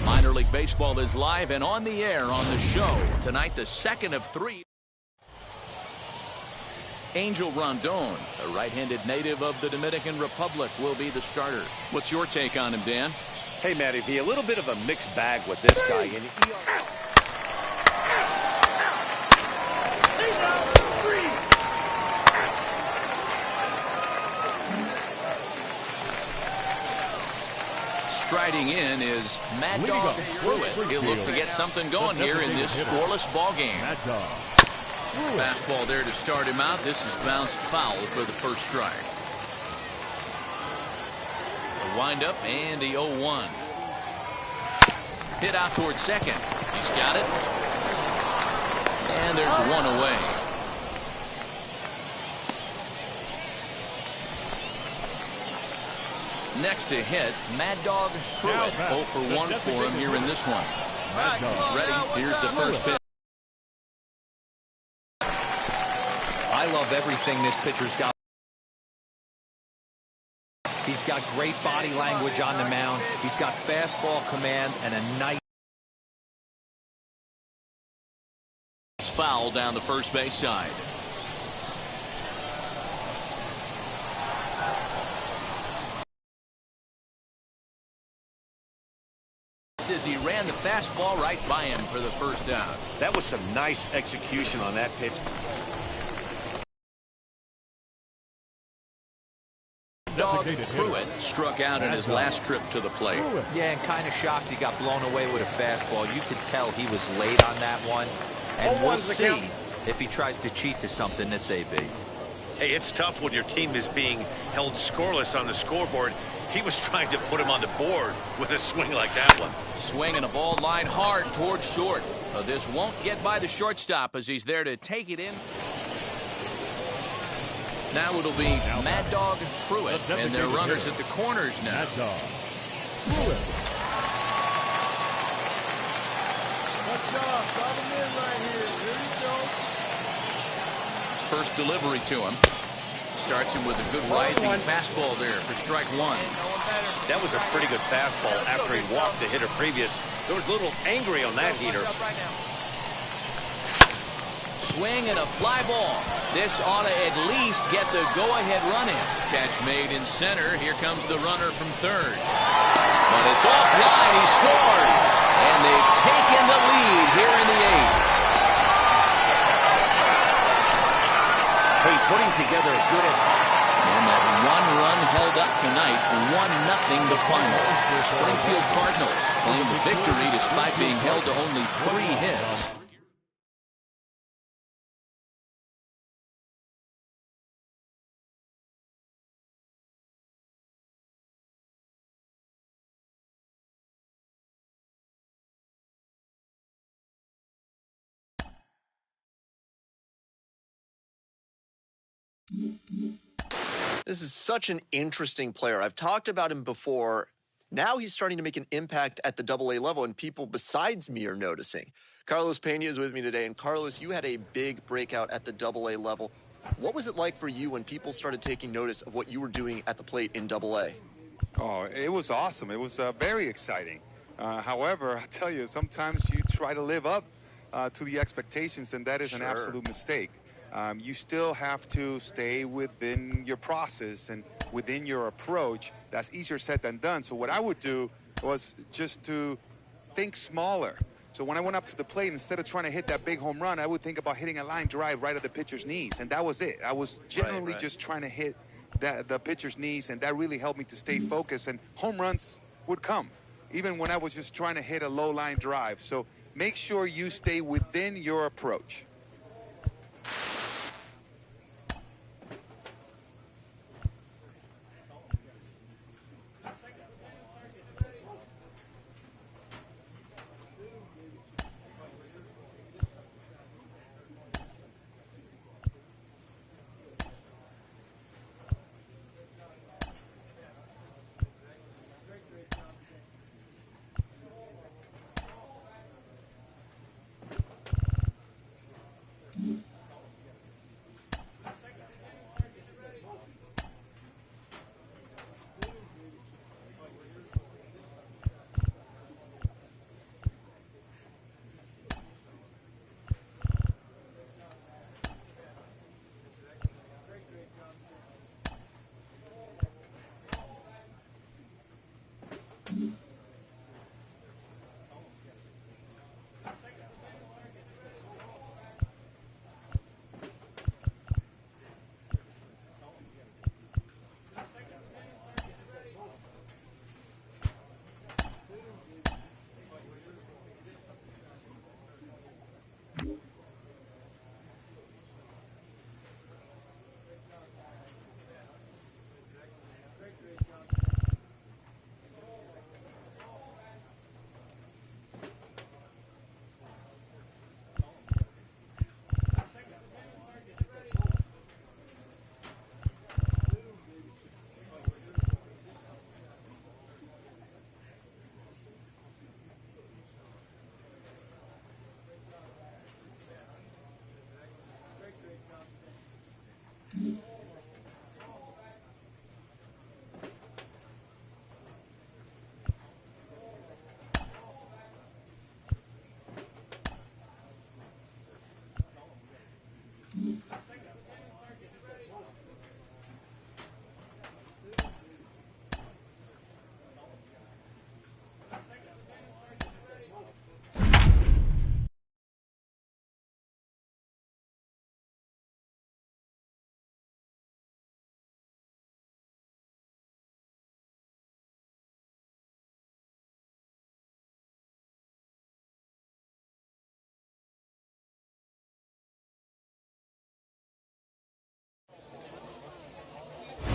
Minor League Baseball is live and on the air on the show. Tonight, the second of three. Angel Rondon, a right-handed native of the Dominican Republic, will be the starter. What's your take on him, Dan? Hey, Matty V, a little bit of a mixed bag with this guy. Striding in is Mad Dog Pruitt. He'll look to get something going here in this scoreless ball game. Fastball there to start him out. This is bounced foul for the first strike. A windup and the 0-1. Hit out towards second. He's got it. And there's one away. Next to hit, Mad Dog Pruitt. 0 for 1 for him here in this one. He's ready. Here's the first pitch. I love everything this pitcher's got. He's got great body language on the mound. He's got fastball command and a nice. It's foul down the first base side. As he ran the fastball right by him for the first out. That was some nice execution on that pitch. Dog Pruitt struck out in his last trip to the plate. Yeah, and kind of shocked he got blown away with a fastball. You could tell he was late on that one. And we'll see if he tries to cheat to something this AB. Hey, it's tough when your team is being held scoreless on the scoreboard. He was trying to put him on the board with a swing like that one. Swinging a ball line hard towards short. This won't get by the shortstop as he's there to take it in. Now it'll be Mad Dog Pruitt, and their runners at the corners now. Mad Dog Pruitt. Good job. Drop him in right here. Here you go. First delivery to him. Starts him with a good rising fastball there for strike one. That was a pretty good fastball after he walked the hitter previous. There was a little angry on that heater. Swing and a fly ball. This ought to at least get the go-ahead run in. Catch made in center. Here comes the runner from third. But it's offline. He scores. And they've taken the lead here in the eighth. Hey, putting together a good And that one run held up tonight, 1-0 the final. Springfield Cardinals claim the victory despite being held to only 3 hits. This is such an interesting player. I've talked about him before. Now he's starting to make an impact at the AA level, and people besides me are noticing. Carlos Pena is with me today, and Carlos, you had a big breakout at the AA level. What was it like for you when people started taking notice of what you were doing at the plate in AA? Oh, it was awesome. It was very exciting. However, I tell you, sometimes you try to live up to the expectations, and that is an absolute mistake. You still have to stay within your process, and within your approach, that's easier said than done. So what I would do was just to think smaller. So when I went up to the plate, instead of trying to hit that big home run, I would think about hitting a line drive right at the pitcher's knees, and that was it. I was generally just trying to hit the pitcher's knees, and that really helped me to stay focused, and home runs would come, even when I was just trying to hit a low line drive. So make sure you stay within your approach.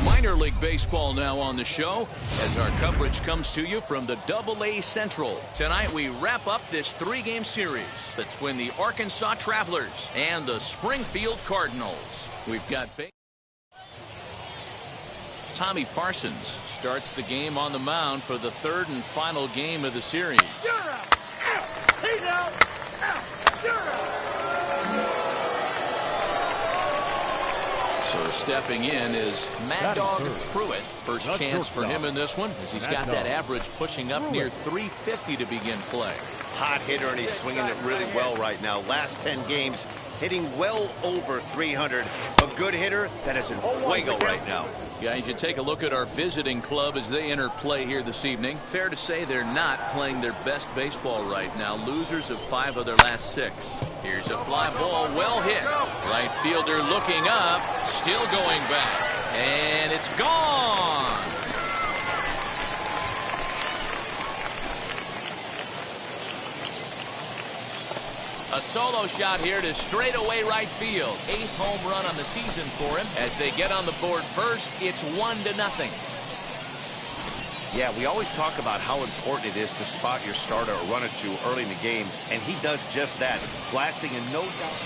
Minor League Baseball now on the show as our coverage comes to you from the Double-A Central. Tonight we wrap up this three-game series between the Arkansas Travelers and the Springfield Cardinals. We've got Tommy Parsons starts the game on the mound for the third and final game of the series. You're out. He's out. You're out. So stepping in is Mad Dog Pruitt. First chance for him in this one, as he's got that average pushing up near 350 to begin play. Hot hitter, and he's swinging it really well right now. Last 10 games, hitting well over 300. A good hitter that is in fuego right now. Guys, you take a look at our visiting club as they enter play here this evening. Fair to say they're not playing their best baseball right now. Losers of 5 of their last 6. Here's a fly ball, well hit. Right fielder looking up, still going back, and it's gone. A solo shot here to straightaway right field. 8th home run on the season for him. As they get on the board first, it's 1-0. Yeah, we always talk about how important it is to spot your starter or run it to early in the game, and he does just that, blasting in no doubt.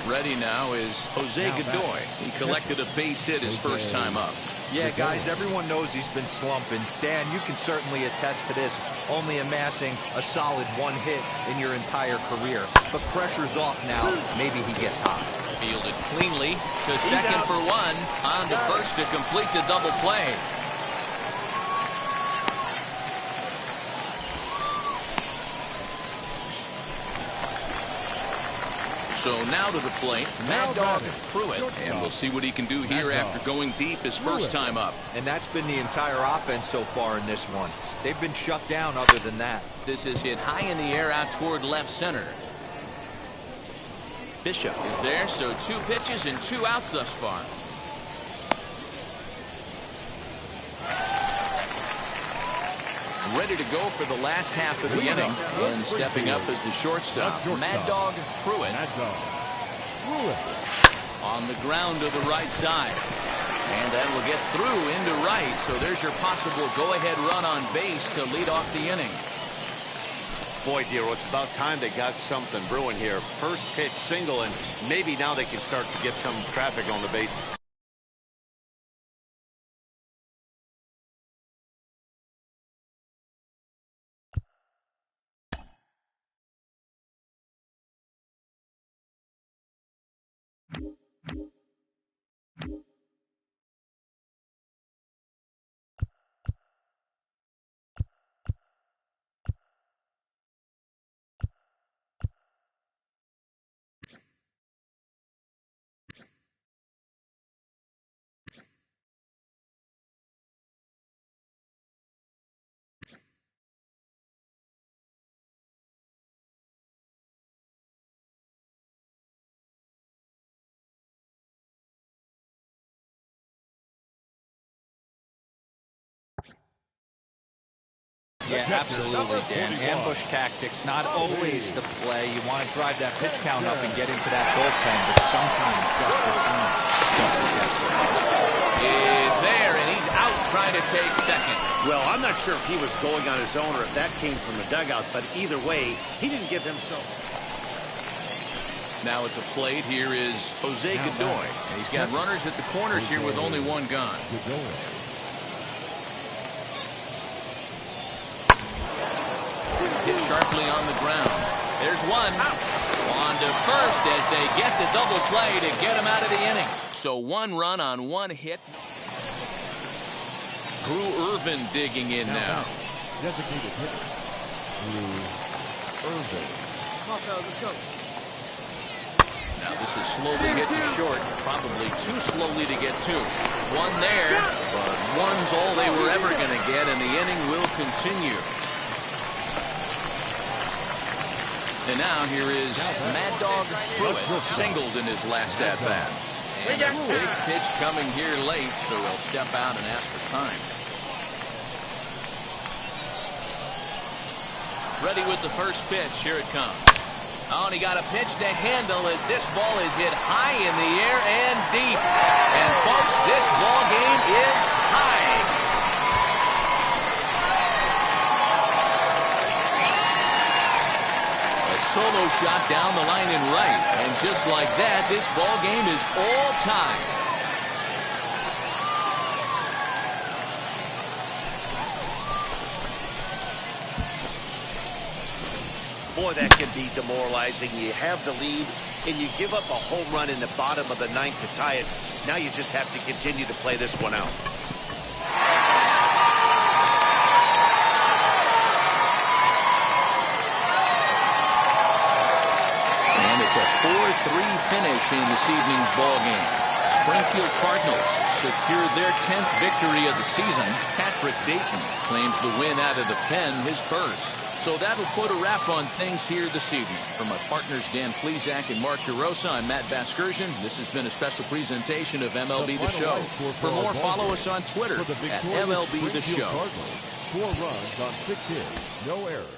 Ready now is Jose Godoy. He collected a base hit his first time up. Yeah, guys, everyone knows he's been slumping. Dan, you can certainly attest to this, only amassing a solid 1 hit in your entire career. But pressure's off now. Maybe he gets hot. Fielded cleanly to second for 1. On to first to complete the double play. So now to the plate, Mad Dog Pruitt. And we'll see what he can do here after going deep his first time up. And that's been the entire offense so far in this one. They've been shut down other than that. This is hit high in the air out toward left center. Bishop is there, so 2 pitches and 2 outs thus far. Ready to go for the last half of the inning. And stepping up as the shortstop, Mad Dog Pruitt. On the ground to the right side. And that will get through into right. So there's your possible go-ahead run on base to lead off the inning. Boy, Dero, it's about time they got something brewing here. First pitch single, and maybe now they can start to get some traffic on the bases. Yeah, absolutely, Dan. Ambush tactics, not always the play. You want to drive that pitch count up and get into that bullpen, but sometimes desperate times, Is there, and he's out trying to take second. Well, I'm not sure if he was going on his own or if that came from the dugout, but either way, he didn't give himself. Now at the plate here is Jose Godoy. And he's got runners at the corners here with only 1 gone. Hit sharply on the ground. There's 1. On to first as they get the double play to get him out of the inning. So 1 run on 1 hit. Drew Irvin digging in now. Designated hitter, Drew Irvin. Now this is slowly hit to short. Probably too slowly to get 2. 1 there, but 1's all they were ever going to get, and the inning will continue. And now here is Mad Dog Pruitt, singled in his last at-bat. And a big pitch coming here late, so he'll step out and ask for time. Ready with the first pitch. Here it comes. Oh, and he got a pitch to handle as this ball is hit high in the air and deep. And folks, this ball game is tied. Solo shot down the line in right, and just like that, this ball game is all tied. Boy, that can be demoralizing. You have the lead, and you give up a home run in the bottom of the 9th to tie it. Now you just have to continue to play this one out. It's a 4-3 finish in this evening's ball game. Springfield Cardinals secure their 10th victory of the season. Patrick Dayton claims the win out of the pen, his first. So that'll put a wrap on things here this evening. From my partners Dan Plesac and Mark DeRosa, I'm Matt Vasgersian. This has been a special presentation of MLB The Show. For more, follow us on Twitter at MLB The Show. 4 runs on 6 hits, no errors.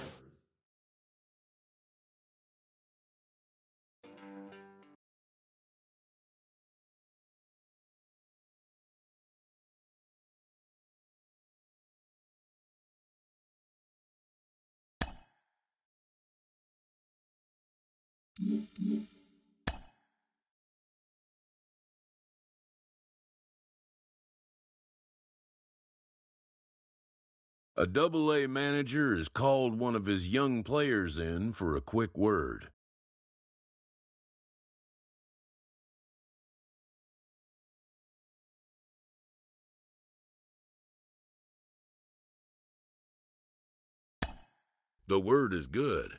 A Double-A manager has called one of his young players in for a quick word. The word is good.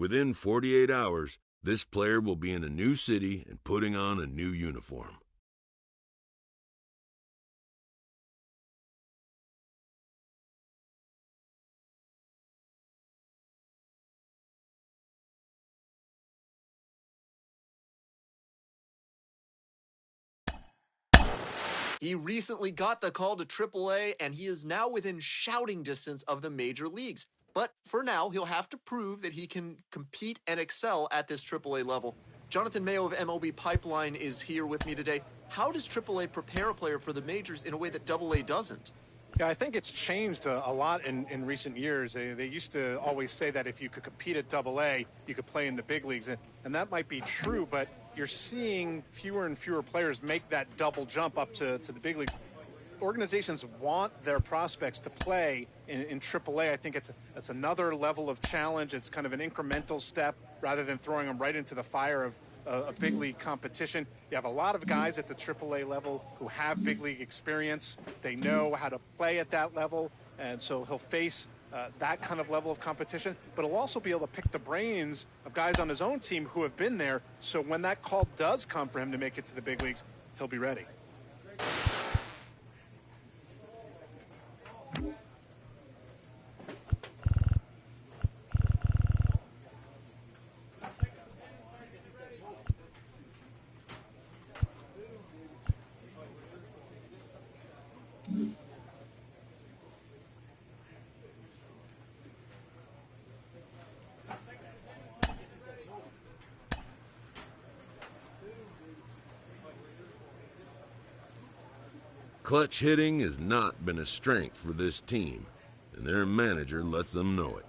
Within 48 hours, this player will be in a new city and putting on a new uniform. He recently got the call to AAA, and he is now within shouting distance of the major leagues. But for now, he'll have to prove that he can compete and excel at this AAA level. Jonathan Mayo of MLB Pipeline is here with me today. How does AAA prepare a player for the majors in a way that AA doesn't? Yeah, I think it's changed a lot in recent years. They used to always say that if you could compete at AA, you could play in the big leagues. And that might be true, but you're seeing fewer and fewer players make that double jump up to the big leagues. Organizations want their prospects to play in AAA. I think it's another level of challenge. It's kind of an incremental step rather than throwing them right into the fire of a big league competition. You have a lot of guys at the AAA level who have big league experience. They know how to play at that level, and so he'll face that kind of level of competition, but he'll also be able to pick the brains of guys on his own team who have been there, so when that call does come for him to make it to the big leagues, he'll be ready. Clutch hitting has not been a strength for this team, and their manager lets them know it.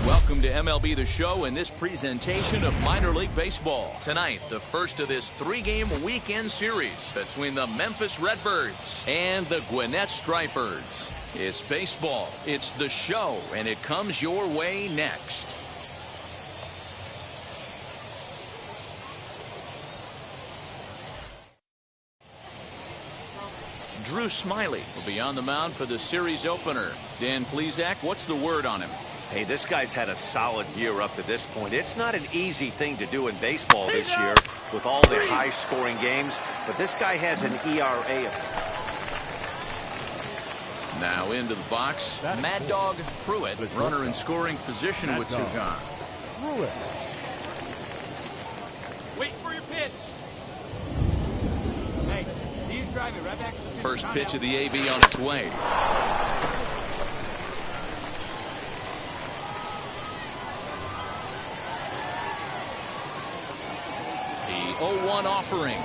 Welcome to MLB The Show and this presentation of minor league baseball. Tonight, the first of this three-game weekend series between the Memphis Redbirds and the Gwinnett Stripers. It's baseball, it's The Show, and it comes your way next. Drew Smiley will be on the mound for the series opener. Dan Plesac, what's the word on him? Hey, this guy's had a solid year up to this point. It's not an easy thing to do in baseball this year with all the high-scoring games, but this guy has an ERA of... Now into the box, Mad Dog Pruitt, runner in scoring position with two gone. Pruitt. Wait for your pitch. Hey, see you driving right back to the First pitch of the AB on its way. The 0-1 offering.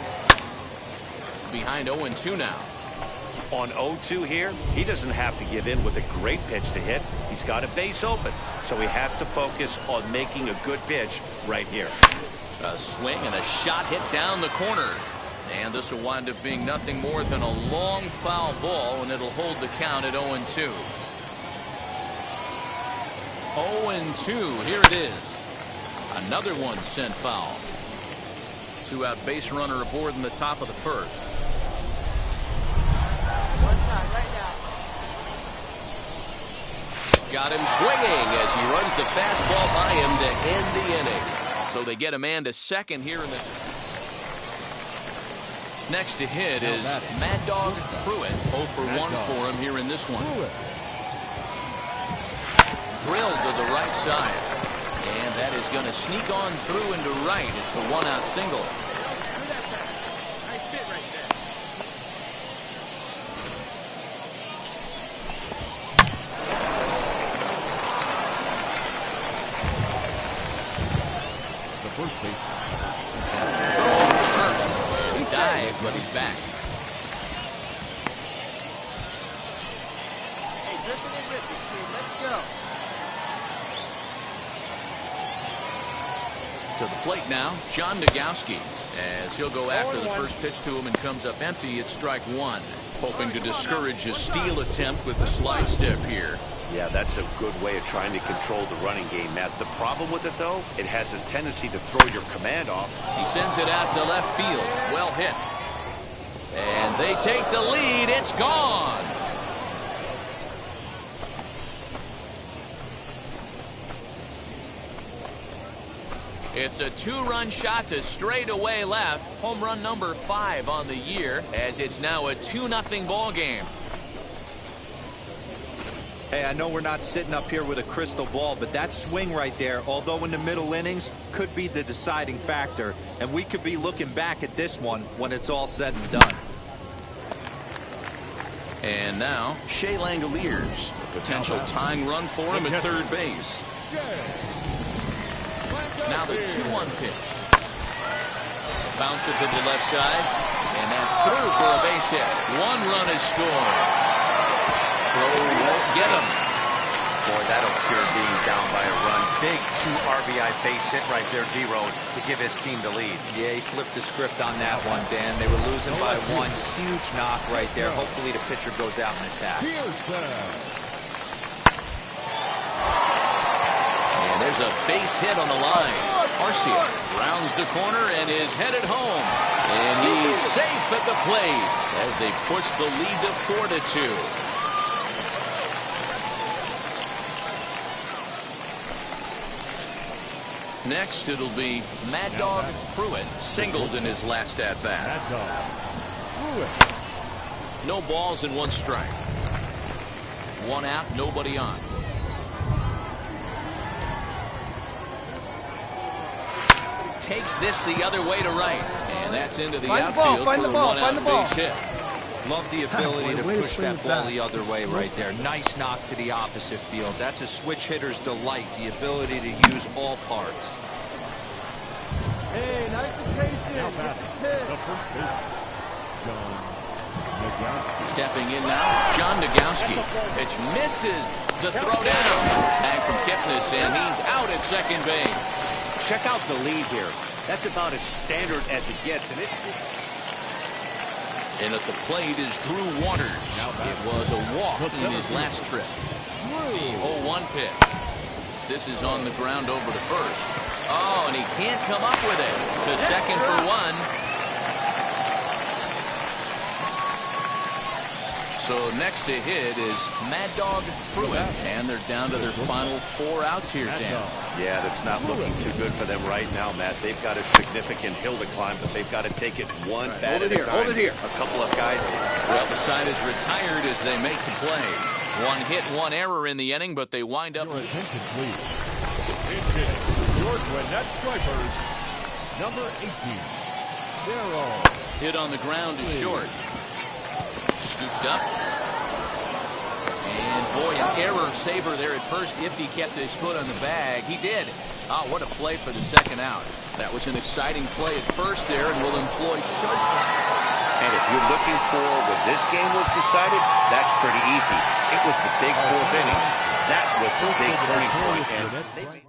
Behind 0-2 now. On 0-2 here, he doesn't have to give in with a great pitch to hit. He's got a base open, so he has to focus on making a good pitch right here. A swing and a shot hit down the corner. And this will wind up being nothing more than a long foul ball, and it'll hold the count at 0-2. 0-2, here it is. Another one sent foul. Two-out base runner aboard in the top of the first. Got him swinging as he runs the fastball by him to end the inning. So they get a man to second here in the... Next to hit is Mad Dog Pruitt. 0 for 1 for him here in this one. Drilled to the right side. And that is going to sneak on through into right. It's a one-out single. Nice hit right there. The first base. First. And he dived, but he's back. Hey, drifting and ripping, let's go. To the plate now, John Nagowski, as he'll go after the first pitch to him and comes up empty. It's strike one. Hoping to discourage a steal attempt with the slide step here. Yeah, that's a good way of trying to control the running game, Matt. The problem with it, though, it has a tendency to throw your command off. He sends it out to left field. Well hit. And they take the lead. It's gone. It's a two-run shot to straightaway left. Home run number 5 on the year, as it's now a 2-0 ball game. Hey, I know we're not sitting up here with a crystal ball, but that swing right there, although in the middle innings, could be the deciding factor. And we could be looking back at this one when it's all said and done. And now, Shea Langoliers. Potential tying run for him at third base. Now the 2-1 pitch. Bounce it to the left side, and that's through for a base hit. 1 run is scored. Throw won't get him. Boy, that'll cure being down by a run. Big 2 RBI base hit right there, D-Road, to give his team the lead. Yeah, he flipped the script on that one, Dan. They were losing by 1. Huge knock right there. Hopefully the pitcher goes out and attacks. There's a base hit on the line. Arcia rounds the corner and is headed home. And he's safe at the plate as they push the lead to 4-2. Next, it'll be Mad Dog Pruitt, singled in his last at-bat. No balls and 1 strike. 1 out, nobody on. Takes this the other way to right, and that's into the outfield for a 1-out base hit. Love the ability to push that ball the other way right there. Nice knock to the opposite field. That's a switch hitter's delight, the ability to use all parts. Hey, nice and patient. Stepping in now, John Nagowski. Pitch misses the throw down. Tag from Kipnis, and he's out at second base. Check out the lead here. That's about as standard as it gets. And at the plate is Drew Waters. It was a walk in his last trip. The 0-1 pitch. This is on the ground over to first. Oh, and he can't come up with it. To second for 1. So next to hit is Mad Dog Pruitt. And they're down to their final 4 outs here, Dan. Yeah, that's not looking too good for them right now, Matt. They've got a significant hill to climb, but they've got to take it one bat at a time. Hold it here. A couple of guys. Well, the side is retired as they make the play. 1 hit, 1 error in the inning, but they wind up. Your attention, please. Your Gwinnett Stripers, number 18, Darrow. Hit on the ground is short. Scooped up. And boy, an error saver there at first if he kept his foot on the bag. He did. Oh, what a play for the second out. That was an exciting play at first there and will employ Shudge. And if you're looking for when this game was decided, that's pretty easy. It was the big 4th inning. That was the big turning point. And they made...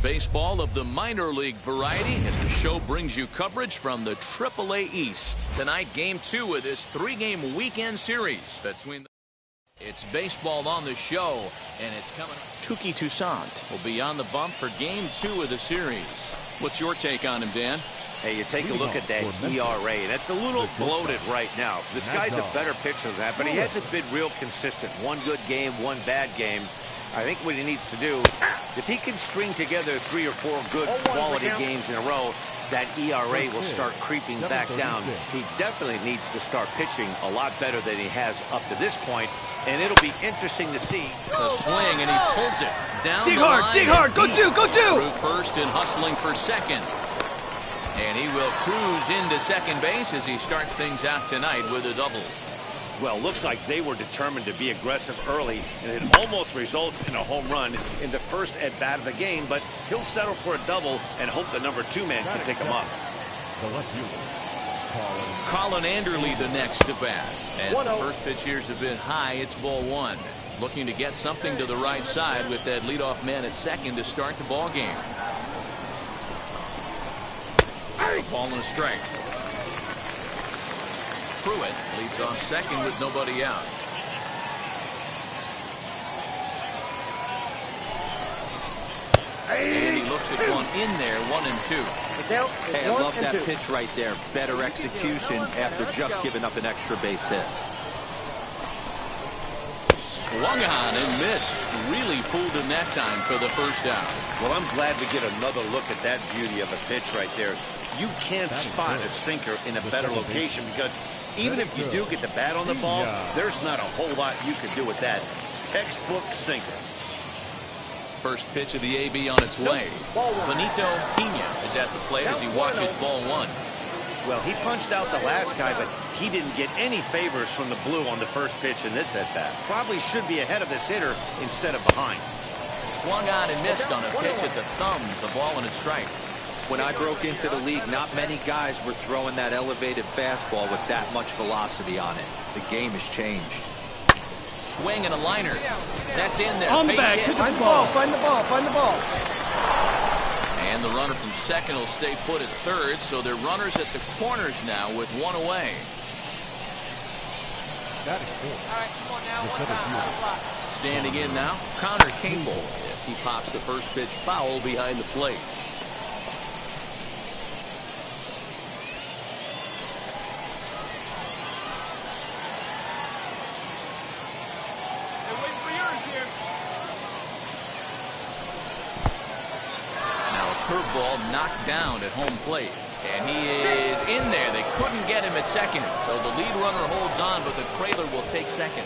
baseball of the minor league variety as the show brings you coverage from the AAA East. Tonight, Game 2 of this 3-game weekend series between it's baseball on the show, and it's coming up. Tuki Toussaint will be on the bump for Game 2 of the series. What's your take on him, Dan? Hey, you take a look at that ERA. That's a little bloated right now. This guy's a better pitcher than that, but he hasn't been real consistent. One good game, one bad game. I think what he needs to do, if he can string together 3 or 4 good quality games in a row, that ERA will start creeping back down. He definitely needs to start pitching a lot better than he has up to this point, and it'll be interesting to see. The swing, and he pulls it down dig the hard, line. dig hard, go Deep. two, go two! Through first and hustling for second. And he will cruise into second base as he starts things out tonight with a double. Well, looks like they were determined to be aggressive early, and it almost results in a home run in the first at-bat of the game, but he'll settle for a double and hope the number 2 man can pick him up. Colin Anderle the next to bat. As the first pitch here's a bit high, it's ball 1. Looking to get something to the right side with that leadoff man at second to start the ball game. Ball and a strike. Pruitt leads off second with nobody out. And he looks at one in there, 1 and 2. Hey, I love that pitch right there. Better execution after just giving up an extra base hit. Swung on and missed. Really fooled him that time for the first out. Well, I'm glad we get another look at that beauty of a pitch right there. You can't spot a sinker in a better location because even if you do get the bat on the ball, there's not a whole lot you can do with that. Textbook sinker. First pitch of the AB on its way. Benito Pena is at the plate as he watches ball 1. Well, he punched out the last guy, but he didn't get any favors from the blue on the first pitch in this at-bat. Probably should be ahead of this hitter instead of behind. Swung on and missed on a pitch at the thumbs. A ball and a strike. When I broke into the league, not many guys were throwing that elevated fastball with that much velocity on it. The game has changed. Swing and a liner. That's in there. On the Base back. hit. Find the ball. Find the ball. Find the ball. And the runner from second will stay put at third, so they're runners at the corners now with 1 away. That is cool. All right, come on now. One time. Standing in now, Connor Campbell as he pops the first pitch foul behind the plate. Curveball knocked down at home plate. And he is in there. They couldn't get him at second. So the lead runner holds on, but the trailer will take second.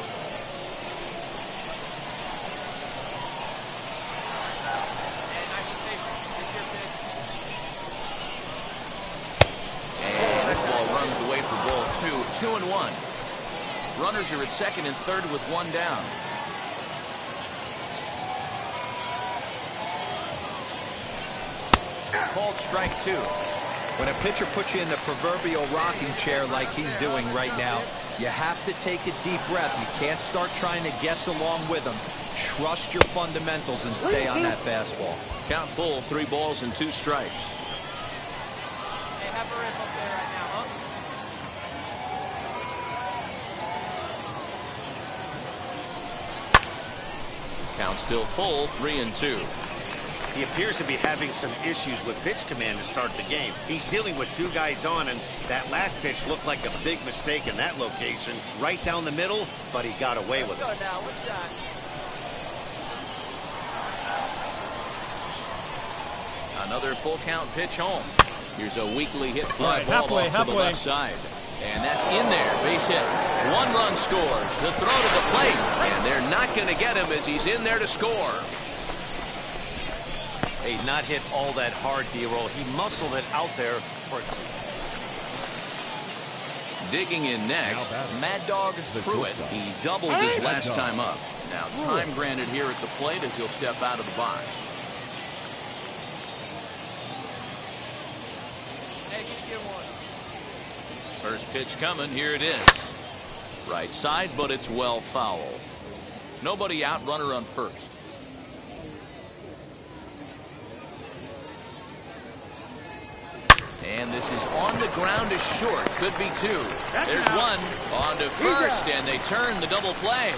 And this ball runs away for ball 2. 2-1. Runners are at second and third with 1 down. Called strike 2. When a pitcher puts you in the proverbial rocking chair like he's doing right now, you have to take a deep breath. You can't start trying to guess along with him. Trust your fundamentals and stay on that fastball. Count full, 3 balls and 2 strikes. Hey, have a rip up there right now, huh? Count still full, 3-2. He appears to be having some issues with pitch command to start the game. He's dealing with 2 guys on, and that last pitch looked like a big mistake in that location. Right down the middle, but he got away with it. Another full count pitch home. Here's a weakly hit fly ball off to the left side. And that's in there. Base hit. 1 run scores. The throw to the plate. And they're not going to get him as he's in there to score. Hey, not hit all that hard, D-roll. He muscled it out there for 2. Digging in next, Mad Dog Pruitt. He doubled his last time up. Now time granted here at the plate as he'll step out of the box. Hey, get one. First pitch coming. Here it is. Right side, but it's well foul. Nobody out. Runner on first. And this is on the ground to short. Could be two. There's one. On to first, and they turn the double play.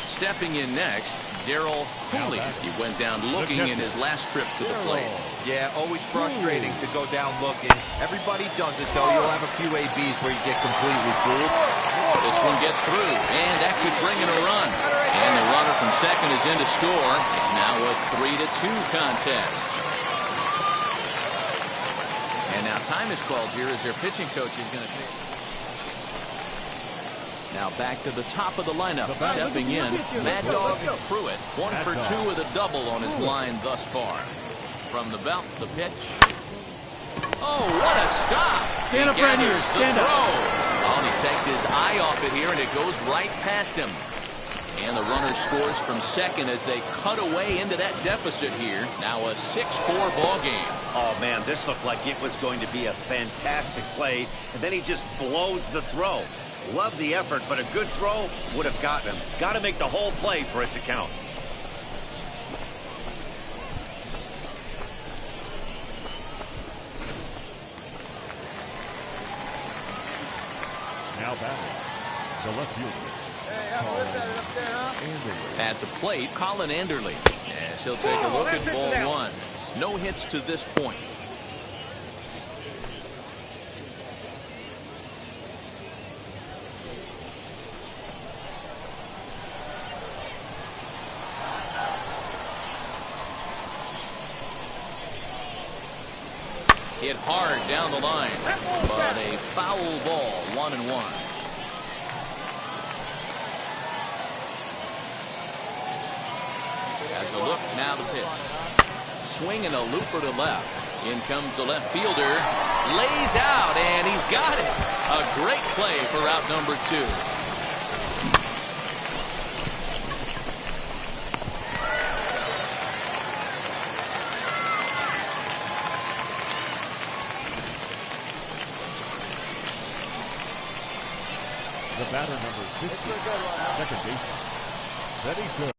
Stepping in next, Darryl Cooley. He went down looking in his last trip to the plate. Yeah, always frustrating to go down looking. Everybody does it, though. You'll have a few ABs where you get completely fooled. This one gets through, and that could bring in a run. And the runner from second is in to score. It's now a 3-2 contest. And now time is called here as their pitching coach is going to take. Now back to the top of the lineup. Stepping in, Mad Dog Pruitt. 1 for 2 with a double on his line thus far. From the belt, the pitch. Oh, what a stop! Stand up right here. Stand up. Oh, and he takes his eye off it here, and it goes right past him. And the runner scores from second as they cut away into that deficit here. Now a 6-4 ball game. Oh, man, this looked like it was going to be a fantastic play, and then he just blows the throw. Love the effort, but a good throw would have gotten him. Got to make the whole play for it to count. Now batting, the left fielder. At the plate, Colin Anderle. Yes, he'll take a look at ball one. No hits to this point. Hit hard down the line, but a foul ball, 1-1. As a look, now the pitch. Swing and a looper to left. In comes the left fielder. Lays out, and he's got it. A great play for out number 2. The batter number 50, second baseman, Betty Good.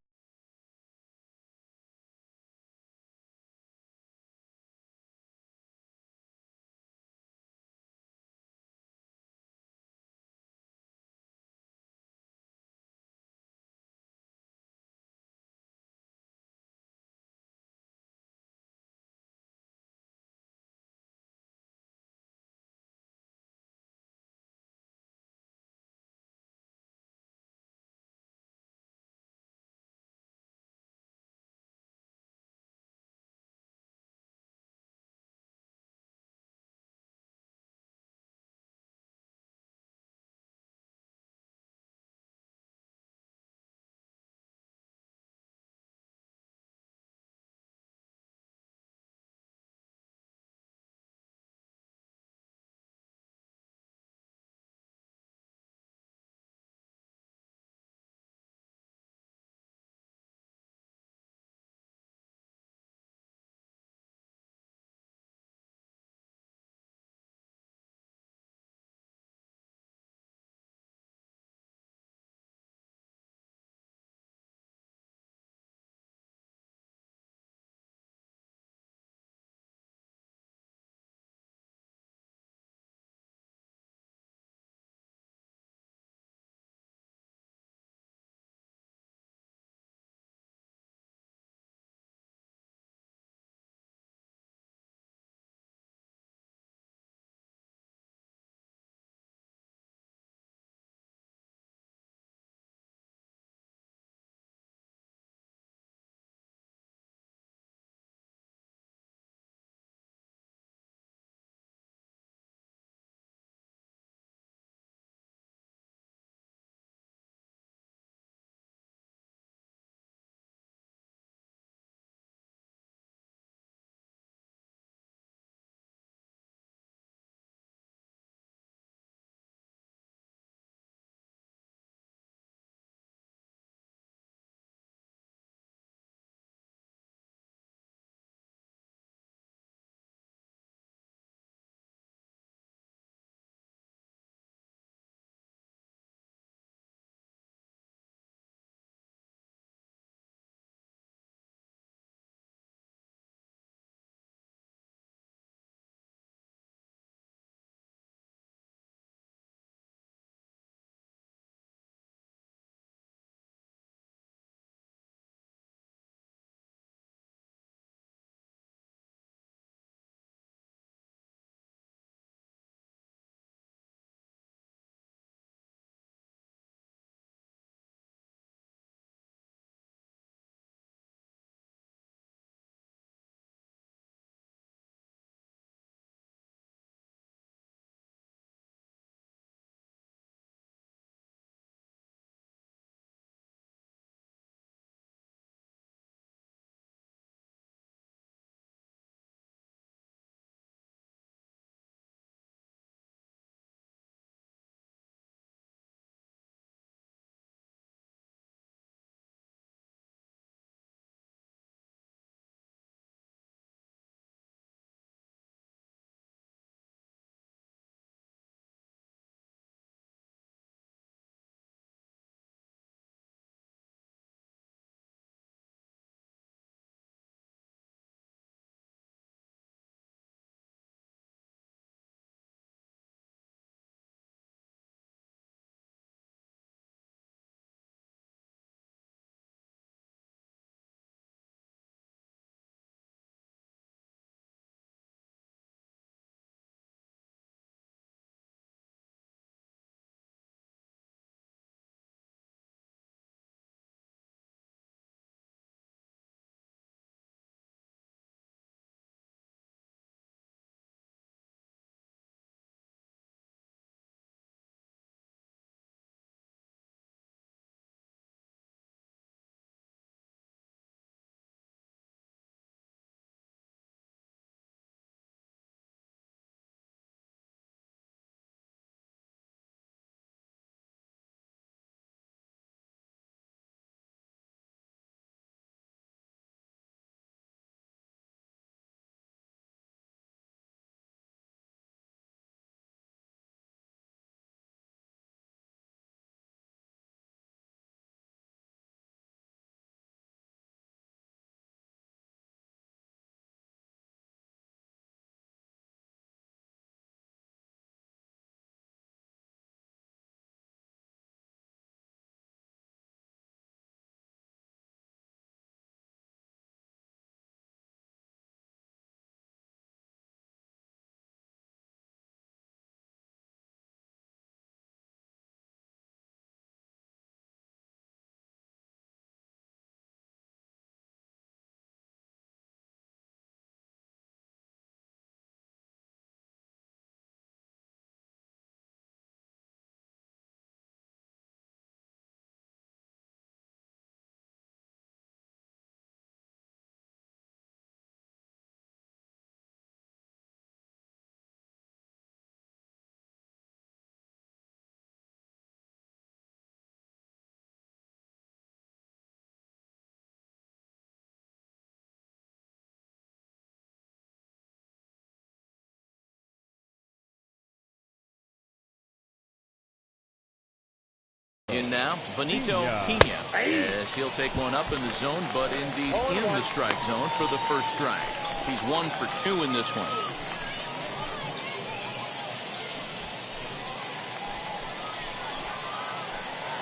now, Benito Pena. As he'll take one up in the zone, but indeed in the strike zone for the first strike. He's 1 for 2 in this one.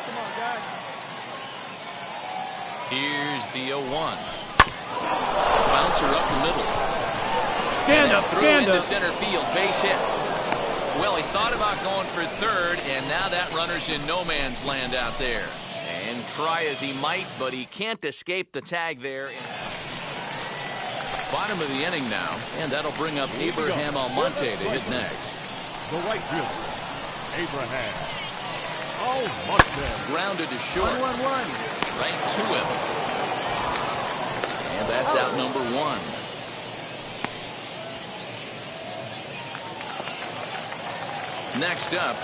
Come on, guys. Here's the 0-1. Bouncer up the middle. Stand up, through stand into up. center field, base hit. Well, he thought about going for third, and now that runner's in no man's land out there. And try as he might, but he can't escape the tag there. Bottom of the inning now, and that'll bring up Abraham Almonte to hit next. The right fielder, Abraham Almonte. Grounded to short. 1-1-1. Right to him. And that's out number 1. Next up,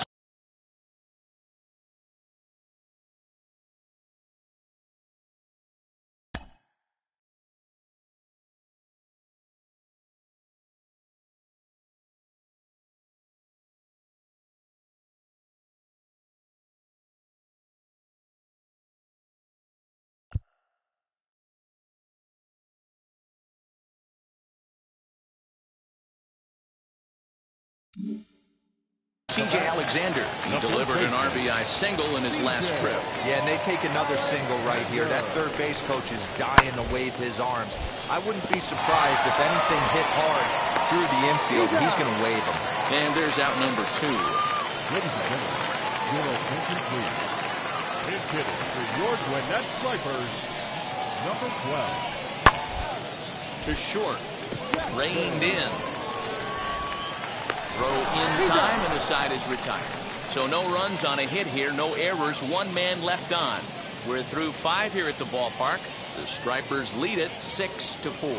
C.J. Alexander. He delivered an RBI single in his last trip. Yeah, and they take another single right here. That third base coach is dying to wave his arms. I wouldn't be surprised if anything hit hard through the infield. He's going to wave them. And there's out number 2. Ladies and gentlemen, your attention please. Hit hitter for your Gwinnett Stripers, number 12. To short. Reined in. Throw in time, and the side is retired. So no runs on a hit here, no errors, 1 man left on. We're through 5 here at the ballpark. The Stripers lead it 6-4.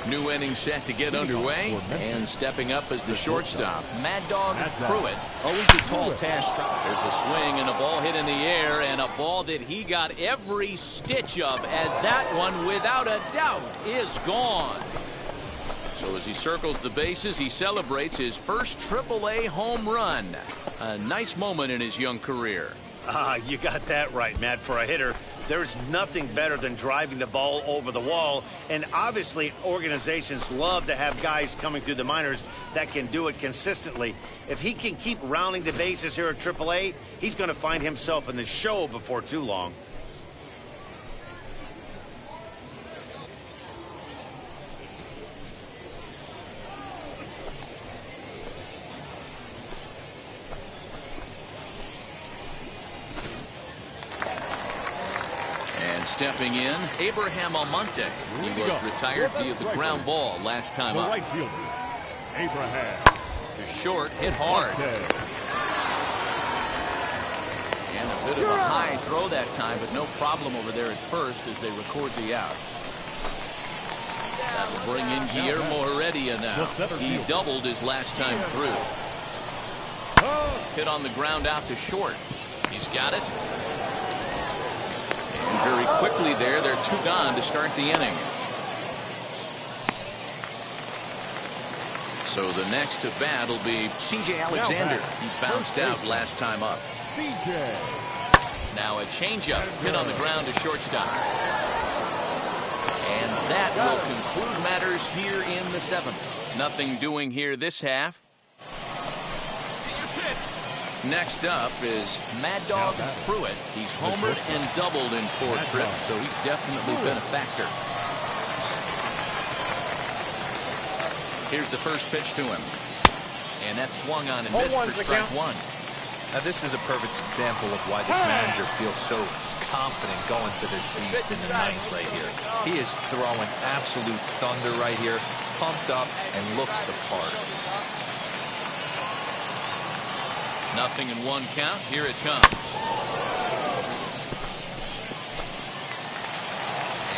New inning set to get underway, and stepping up as the shortstop, Mad Dog Pruitt. Always a tall task. There's a swing and a ball hit in the air, and a ball that he got every stitch of, as that one, without a doubt, is gone. So as he circles the bases, he celebrates his first AAA home run. A nice moment in his young career. You got that right, Matt. For a hitter, there's nothing better than driving the ball over the wall. And obviously, organizations love to have guys coming through the minors that can do it consistently. If he can keep rounding the bases here at AAA, he's going to find himself in the show before too long. Stepping in, Abraham Almonte. He was retired via the ground ball last time the up. right fielder, Abraham. To short, hit hard. And a bit of a high throw that time, but no problem over there at first as they record the out. That'll bring in Guillermo Heredia now. He doubled his last time through. Hit on the ground out to short. He's got it. And very quickly there, they're 2 gone to start the inning. So the next to bat will be C.J. Alexander. He bounced out last time up. C.J. Now a changeup hit on the ground to shortstop. And that will conclude matters here in the 7th. Nothing doing here this half. Next up is Mad Dog Pruitt. He's homered and doubled in 4 trips, so he's definitely been a factor. Here's the first pitch to him. And that's swung on and missed for strike 1. Now this is a perfect example of why this manager feels so confident going to this beast in the 9th right here. He is throwing absolute thunder right here, pumped up and looks the part. Nothing in 1 count. Here it comes.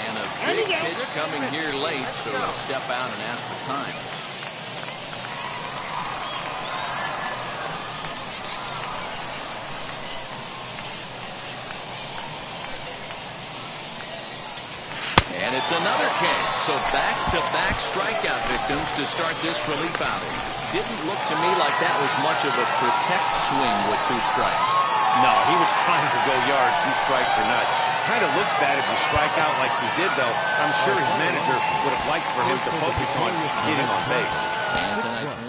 And a big pitch coming here late, so he'll step out and ask for time. And it's another case. So back-to-back strikeout victims to start this relief outing. Didn't look to me like that was much of a protect swing with 2 strikes. No, he was trying to go yard, 2 strikes or not. Kind of looks bad if you strike out like he did, though. I'm sure his manager would have liked for him to focus on getting on base. And tonight's one.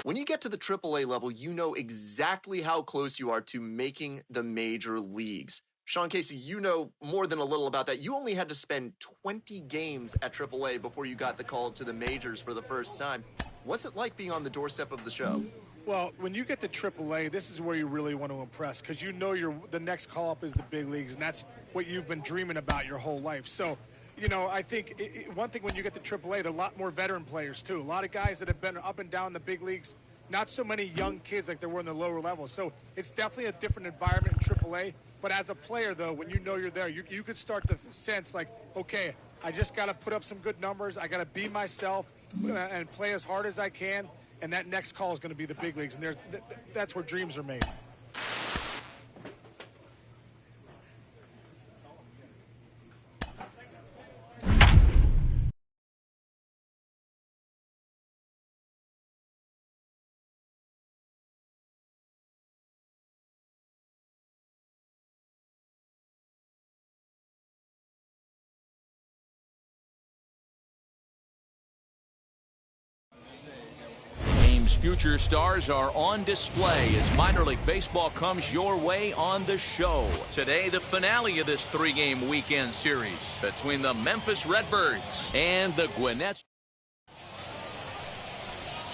When you get to the AAA level, you know exactly how close you are to making the major leagues. Sean Casey, you know more than a little about that. You only had to spend 20 games at AAA before you got the call to the majors for the first time. What's it like being on the doorstep of the show? Well, when you get to AAA, this is where you really want to impress because you know the next call-up is the big leagues, and that's what you've been dreaming about your whole life. So, you know, I think one thing when you get to AAA, there are a lot more veteran players, too. A lot of guys that have been up and down the big leagues, not so many young kids like there were in the lower levels. So it's definitely a different environment in AAA. But as a player, though, when you know you're there, you could start to sense like, okay, I just got to put up some good numbers. I got to be myself and play as hard as I can. And that next call is going to be the big leagues. And that's where dreams are made. Future stars are on display as minor league baseball comes your way on the show. Today, the finale of this 3-game weekend series between the Memphis Redbirds and the Gwinnett.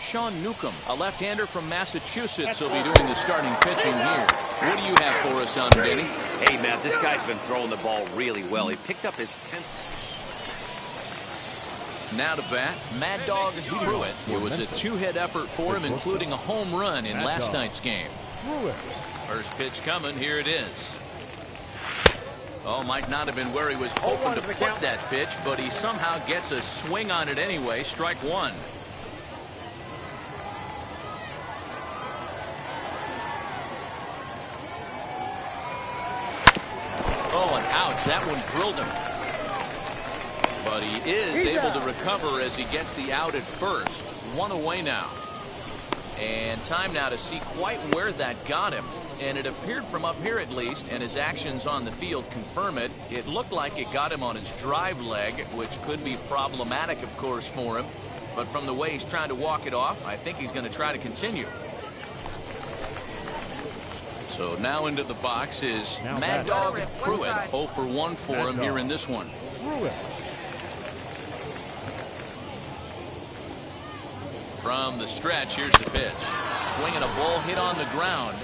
Sean Newcomb, a left-hander from Massachusetts, will be doing the starting pitching here. What do you have for us on Denny? Hey, Matt, this guy's been throwing the ball really well. He picked up his 10th. Now to bat, Mad Dog Pruitt. It was a 2-hit effort for him, including a home run in last night's game. First pitch coming. Here it is. Oh, might not have been where he was hoping to put that pitch, but he somehow gets a swing on it anyway. Strike 1. Oh, and ouch. That one drilled him. But he is able to recover as he gets the out at first. 1 away now. And time now to see quite where that got him. And it appeared from up here at least, and his actions on the field confirm it. It looked like it got him on his drive leg, which could be problematic, of course, for him. But from the way he's trying to walk it off, I think he's going to try to continue. So now into the box is Mad Dog Pruitt. 0 for 1 for him here in this one. From the stretch, here's the pitch. Swinging a ball hit on the ground.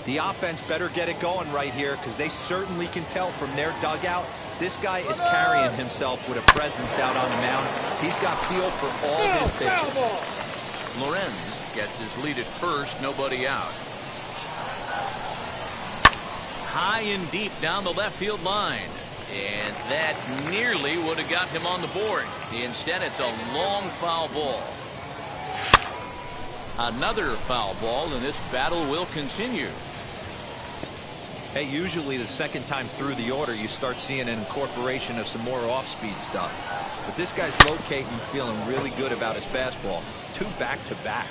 The offense better get it going right here because they certainly can tell from their dugout. This guy is carrying himself with a presence out on the mound. He's got feel for all his pitches. Lorenz gets his lead at first, nobody out. High and deep down the left field line. And that nearly would have got him on the board. Instead, it's a long foul ball. Another foul ball, and this battle will continue. Hey, usually the second time through the order, you start seeing an incorporation of some more off-speed stuff. But this guy's locating, feeling really good about his fastball. 2 back-to-back.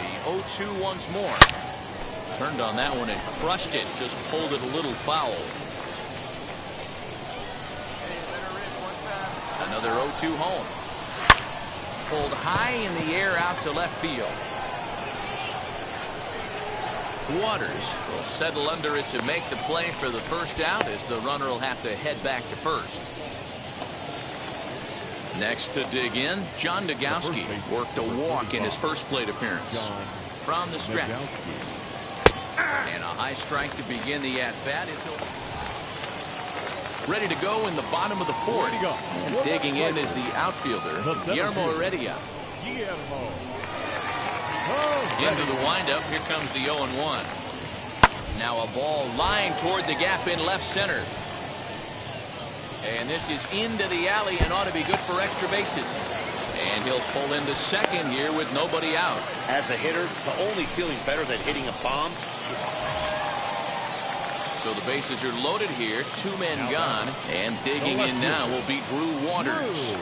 The 0-2 once more. Turned on that one and crushed it. Just pulled it a little foul. Another 0-2 home. Pulled high in the air out to left field. Waters will settle under it to make the play for the first out as the runner will have to head back to first. Next to dig in, John Nogowski worked a walk in his first plate appearance. From the stretch. And a high strike to begin the at-bat. Ready to go in the bottom of the 4th. And digging in is the outfielder, Guillermo Heredia. Into the windup. Here comes the 0-1. Now a ball lined toward the gap in left center. And this is into the alley and ought to be good for extra bases. And he'll pull into second here with nobody out. As a hitter, the only feeling better than hitting a bomb is... So the bases are loaded here. 2 men gone. And digging in now will be Drew Waters.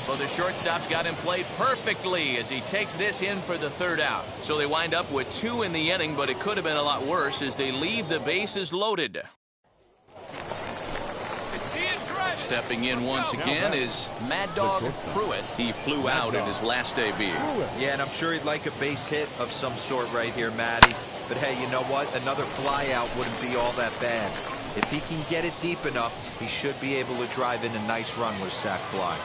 Well, the shortstop's got him played perfectly as he takes this in for the 3rd out. So they wind up with 2 in the inning, but it could have been a lot worse as they leave the bases loaded. Stepping in once again is Mad Dog Pruitt. He flew out in his last debut. Yeah, and I'm sure he'd like a base hit of some sort right here, Matty. But hey, you know what? Another fly out wouldn't be all that bad. If he can get it deep enough, he should be able to drive in a nice run with a sac fly.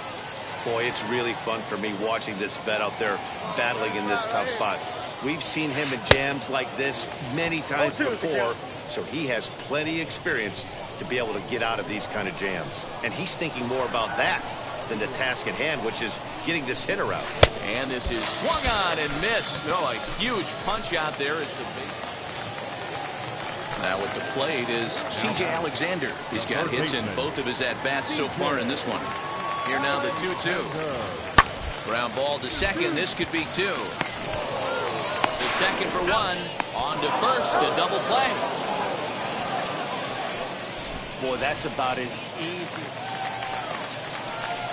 Boy, it's really fun for me watching this vet out there battling in this tough spot. We've seen him in jams like this many times before, so he has plenty of experience to be able to get out of these kind of jams. And he's thinking more about that than the task at hand, which is getting this hitter out. And this is swung on and missed. Oh, a huge punch out there as the base. Now at the plate is C.J. Alexander. He's got hits in both of his at-bats so far in this one. Here now the 2-2. Ground ball to second. This could be 2. The second for 1. On to first. A double play. Boy, that's about as easy.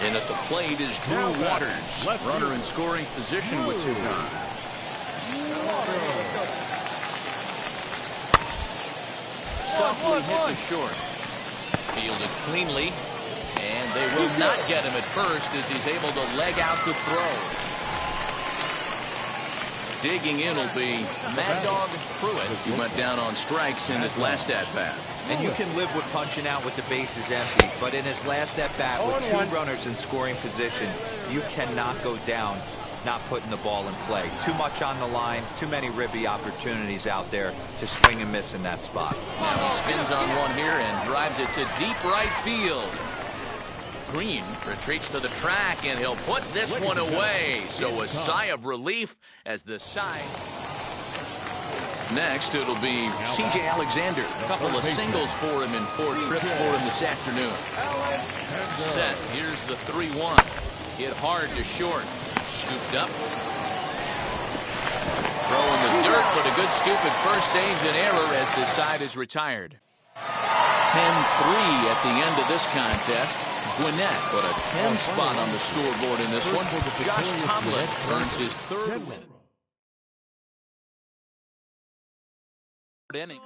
And at the plate is Drew Waters. Runner in scoring position with 2 gone. Softly hit to short. Fielded cleanly. And they will not get him at first as he's able to leg out the throw. Digging in will be Mad Dog Pruitt, who went down on strikes in his last at-bat. And you can live with punching out with the bases empty, but in his last at-bat with 2 runners in scoring position, you cannot go down not putting the ball in play. Too much on the line, too many ribby opportunities out there to swing and miss in that spot. Now he spins on one here and drives it to deep right field. Green retreats to the track, and he'll put this one away. So a sigh of relief as the side. Next, it'll be C.J. Alexander. A couple of singles for him and 4 trips for him this afternoon. Set. Here's the 3-1. Hit hard to short. Scooped up. Throw in the dirt, but a good scoop at first saves an error as the side is retired. 10-3 at the end of this contest. Gwinnett put a 10 spot on the scoreboard in this one. Josh Tomlin earns his 3rd win. Inning.